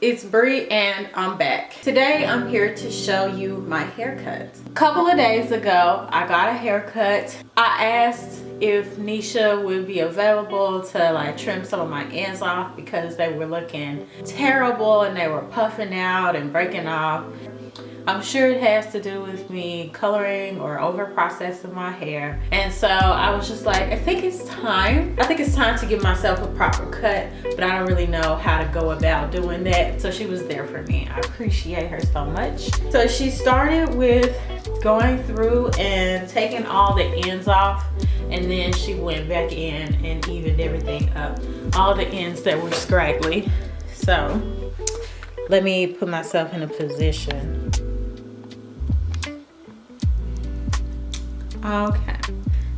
It's Bree and I'm back. Today I'm here to show you my haircut. A couple of days ago I got a haircut. I asked if Nisha would be available to like trim some of my ends off because they were looking terrible and they were puffing out and breaking off. I'm sure it has to do with me coloring or over processing my hair. And so I was just like, I think it's time to give myself a proper cut, but I don't really know how to go about doing that. So she was there for me. I appreciate her so much. So she started with going through and taking all the ends off, and then she went back in and evened everything up, all the ends that were scraggly. So let me put myself in a position. Okay,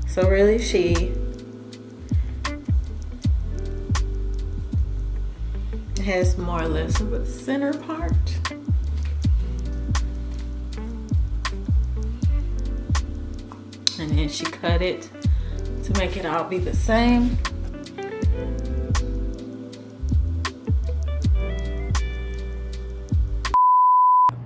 so really she has more or less of a center part. And then she cut it to make it all be the same.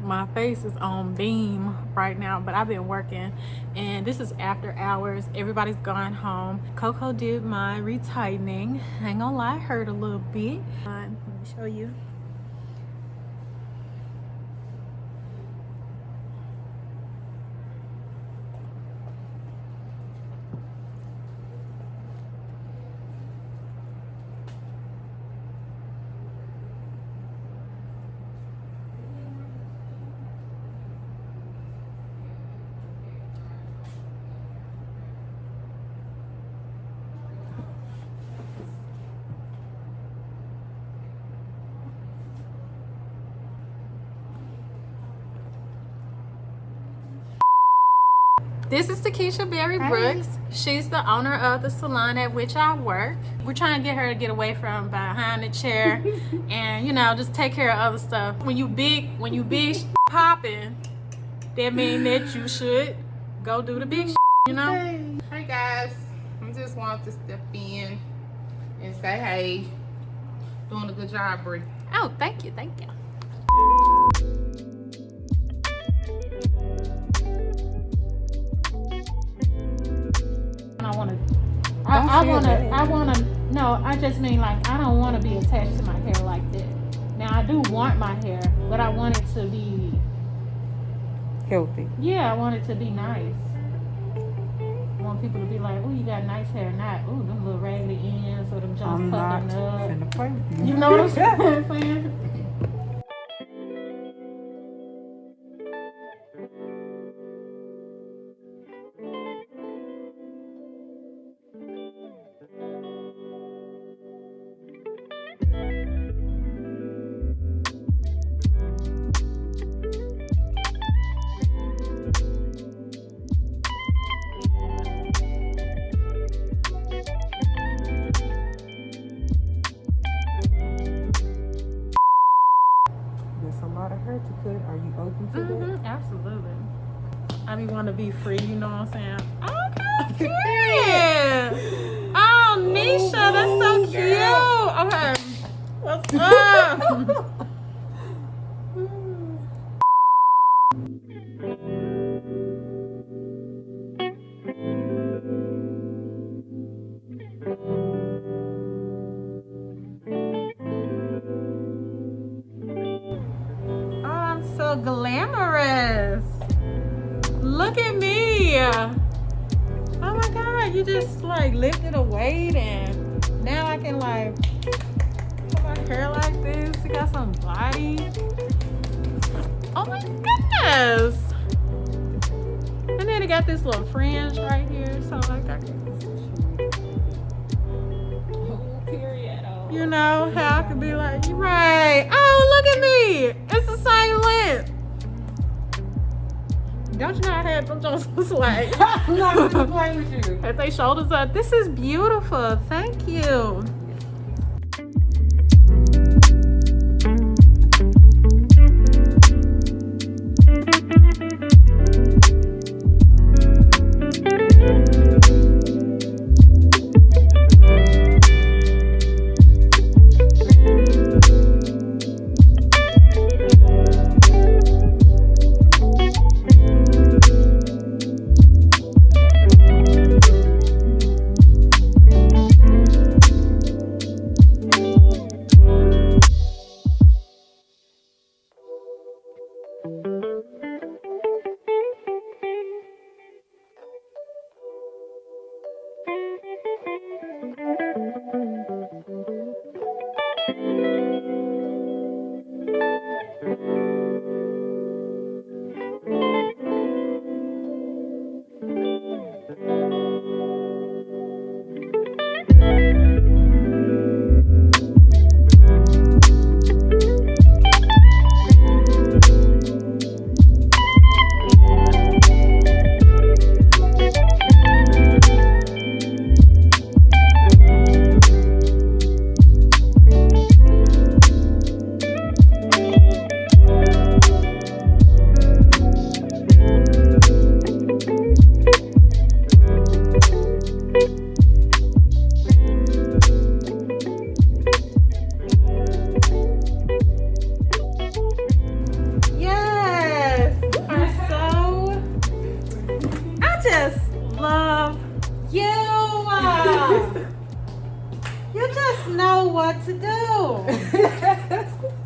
My face is on beam right now, but I've been working and this is after hours. Everybody's gone home. Coco did my retightening. I ain't gonna lie, hurt a little bit. Let me show you. This is Takesha Berry Brooks. She's the owner of the salon at which I work. We're trying to get her to get away from behind the chair and, you know, just take care of other stuff. When you big popping, that means that you should go do the big you know? Hey guys, I just wanted to step in and say hey. Doing a good job, Bree. Oh, thank you, thank you. I just mean like I don't want to be attached to my hair like that. Now I do want my hair, but I want it to be healthy. Yeah, I want it to be nice. I want people to be like, oh, you got nice hair, not oh, them little raggedy ends or them jumps puffing up. You know what I'm saying? Are you open to that? Absolutely. I be want to be free, you know what I'm saying? Okay, period. Oh, Nisha, that's so cute. Okay, what's up? So glamorous. Look at me. Oh my god, you just like lifted a weight and now I can like put my hair like this. You got some body. Oh my goodness. And then it got this little fringe right here, so like I can you know how I could be like, you're right. Oh, look at me. It's the same length. Don't you know I had them Jones like I'm not gonna play with you. Had their shoulders up. This is beautiful. Thank you. Yes, are so. I just love you. You just know what to do.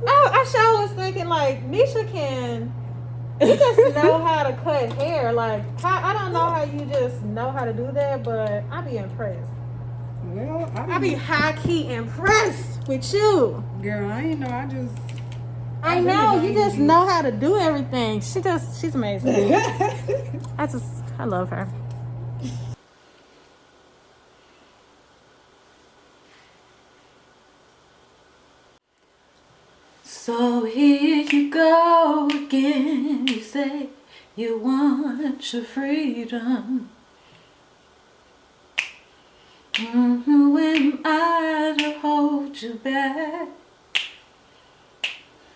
I sure was thinking like Nisha can. You just know how to cut hair. Like I don't know how you just know how to do that, but I be impressed. Well, I be high key impressed with you. girl, I ain't know. I really know don't you even just do- know how to do everything. She's amazing. I love her. So here you go again. You say you want your freedom. Who am I to hold you back?